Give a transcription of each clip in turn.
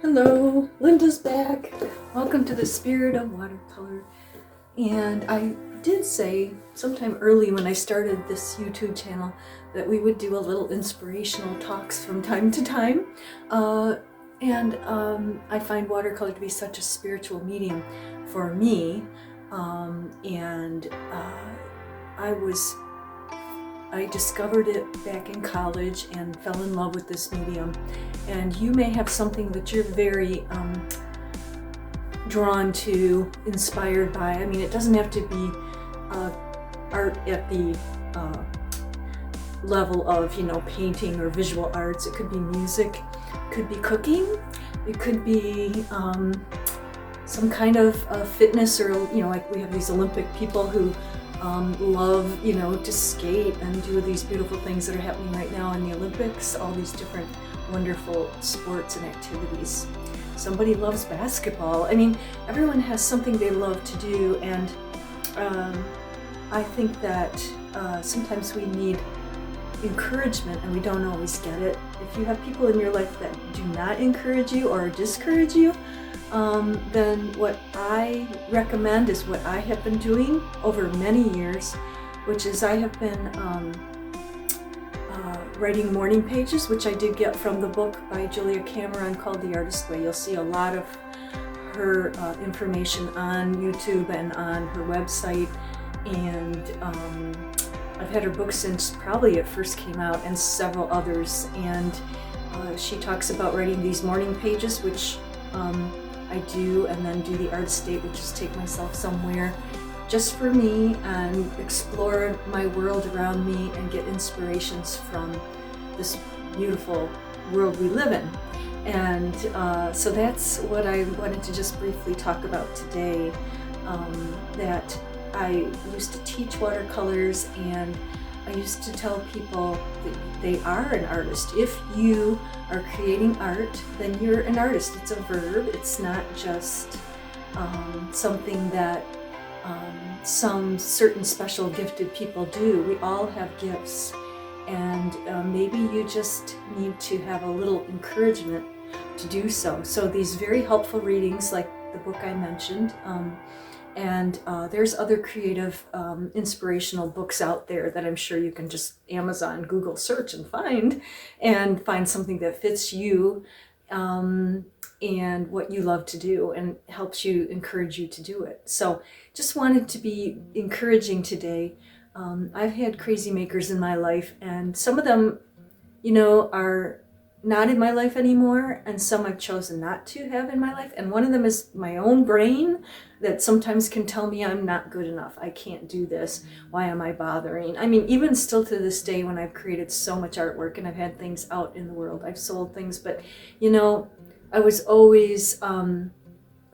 Hello, Linda's back. Welcome to the Spirit of Watercolor. And I did say sometime early when I started this YouTube channel that we would do a little inspirational talks from time to time. I find watercolor to be such a spiritual medium for me. I discovered it back in college and fell in love with this medium. And you may have something that you're very drawn to, inspired by. I mean, it doesn't have to be art at the level of, painting or visual arts. It could be music, it could be cooking, it could be some kind of fitness, or, like we have these Olympic people who love, to skate and do these beautiful things that are happening right now in the Olympics, all these different wonderful sports and activities. Somebody loves basketball. I mean, everyone has something they love to do, and I think that sometimes we need encouragement and we don't always get it. If you have people in your life that do not encourage you or discourage you, then what I recommend is what I have been doing over many years, which is I have been writing morning pages, which I did get from the book by Julia Cameron called The Artist Way. You'll see a lot of her information on YouTube and on her website, and I've had her book since probably it first came out, and several others, and she talks about writing these morning pages, which I do, and then do the artist date, which is take myself somewhere just for me and explore my world around me and get inspirations from this beautiful world we live in. And so that's what I wanted to just briefly talk about today, that I used to teach watercolors, and I used to tell people that they are an artist. If you are creating art, then you're an artist. It's a verb. It's not just something that some certain special gifted people do. We all have gifts, and maybe you just need to have a little encouragement to do so. So these very helpful readings, like the book I mentioned, and there's other creative, inspirational books out there that I'm sure you can just Amazon, Google search and find something that fits you and what you love to do and helps you, encourage you to do it. So just wanted to be encouraging today. I've had crazy makers in my life, and some of them, are not in my life anymore, and some I've chosen not to have in my life. And one of them is my own brain that sometimes can tell me I'm not good enough. I can't do this. Why am I bothering? I mean, even still to this day, when I've created so much artwork and I've had things out in the world, I've sold things, but I was always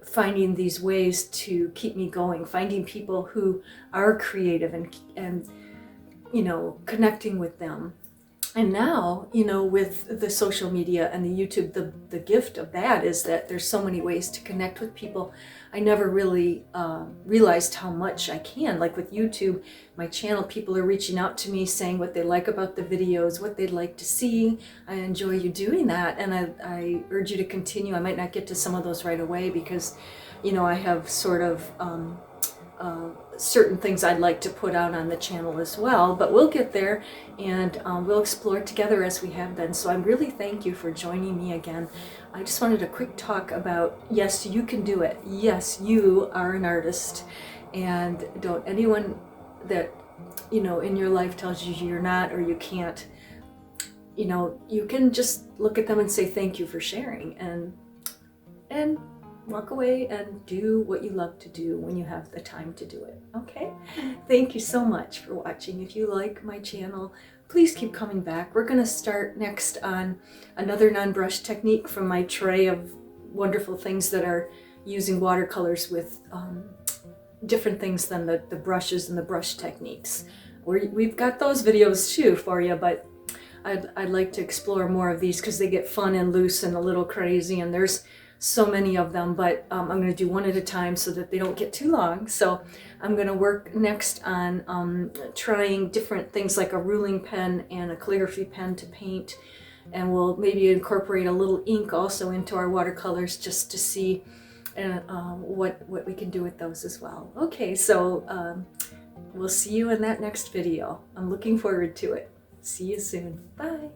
finding these ways to keep me going, finding people who are creative and connecting with them. And now, with the social media and the YouTube, the gift of that is that there's so many ways to connect with people. I never really realized how much I can. Like with YouTube, my channel, people are reaching out to me saying what they like about the videos, what they'd like to see. I enjoy you doing that, and I urge you to continue. I might not get to some of those right away because, I have sort of certain things I'd like to put out on the channel as well, but we'll get there, and we'll explore together as we have been. So I really thank you for joining me again. I just wanted a quick talk about, yes, you can do it. Yes, you are an artist, and don't anyone that in your life tells you you're not or you can't, you can just look at them and say thank you for sharing, and walk away and do what you love to do when you have the time to do it. Okay? Thank you so much for watching. If you like my channel, please keep coming back. We're going to start next on another non-brush technique from my tray of wonderful things that are using watercolors with different things than the brushes and the brush techniques. We've got those videos too for you, but I'd like to explore more of these because they get fun and loose and a little crazy, and there's so many of them, but I'm going to do one at a time so that they don't get too long. So I'm going to work next on trying different things like a ruling pen and a calligraphy pen to paint and we'll maybe incorporate a little ink also into our watercolors just to see what we can do with those as well. Okay, so we'll see you in that next video. I'm looking forward to it. See you soon. Bye.